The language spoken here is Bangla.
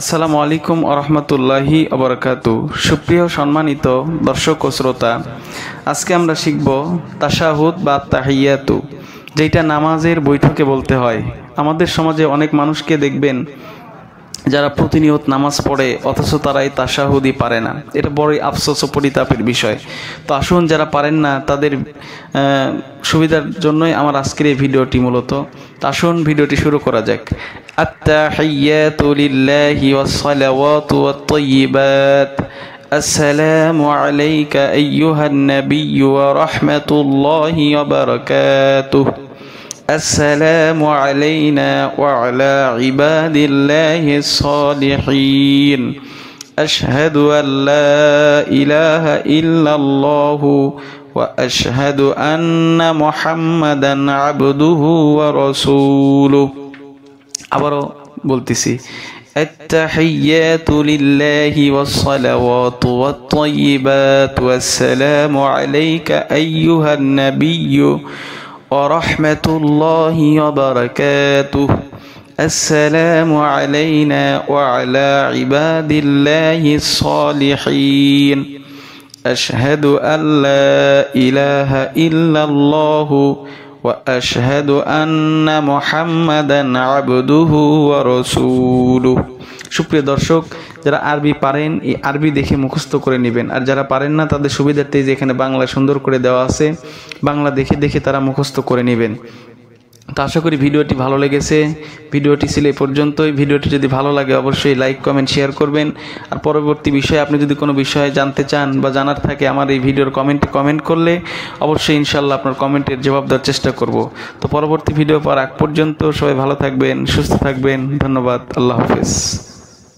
আসসালামু আলাইকুম ওয়া রাহমাতুল্লাহি ওয়া বারাকাতুহু। সুপ্রিয় সম্মানিত দর্শক ও শ্রোতা, আজকে আমরা শিখব তাশাহুদ বা তাহিয়াতু, যেটা নামাজের বৈঠকে বলতে হয়। আমাদের সমাজে অনেক মানুষকে দেখবেন যারা প্রতিনিয়ত নামাজ পড়ে অথচ তারা এই তাশাহুদই পারে না। এটা বড়ই আফসোস ও পরিতাপের বিষয়। তো আসুন, যারা পারেন না তাদের সুবিধার জন্যই আমার আজকের এই ভিডিওটি মূলত। তো আসুন ভিডিওটি শুরু করা যাক। আত-তাহিয়াতু লিল্লাহি ওয়াস-সালাওয়াতু ওয়াত-তাইয়্যিবাত। আসসালামু আলাইকা আইয়ুহান নাবিয়্যু ওয়া রাহমাতুল্লাহি ওয়া বারাকাতুহু। السلام علينا وعلى عباد الله الصالحين أشهد أن لا إله إلا الله وأشهد أن محمدا عبده ورسوله আবারও বলতেছি التحيات لله والصلوات والطيبات والسلام عليك أيها النبي ورحمة الله وبركاته السلام علينا وعلى عباد الله الصالحين أشهد أن لا إله إلا الله وأشهد أن محمدا عبده ورسوله। সুপ্রিয় দর্শক, যারা আরবি পারেন এই আরবি দেখে মুখস্থ করে নেবেন, আর যারা পারেন না তাদের সুবিধার্থে যে এখানে বাংলা সুন্দর করে দেওয়া আছে, বাংলা দেখে দেখে তারা মুখস্থ করে নেবেন। তো আশা করি ভিডিওটি ভালো লেগেছে। ভিডিওটি ছিল এই পর্যন্তই। ভিডিওটি যদি ভালো লাগে অবশ্যই লাইক কমেন্ট শেয়ার করবেন। আর পরবর্তী বিষয়ে আপনি যদি কোনো বিষয়ে জানতে চান বা জানার থাকে আমার এই ভিডিওর কমেন্টে কমেন্ট করলে অবশ্যই ইনশাল্লাহ আপনার কমেন্টের জবাব দেওয়ার চেষ্টা করব। তো পরবর্তী ভিডিও পাওয়ার আগ পর্যন্ত সবাই ভালো থাকবেন, সুস্থ থাকবেন। ধন্যবাদ। আল্লাহ হাফেজ।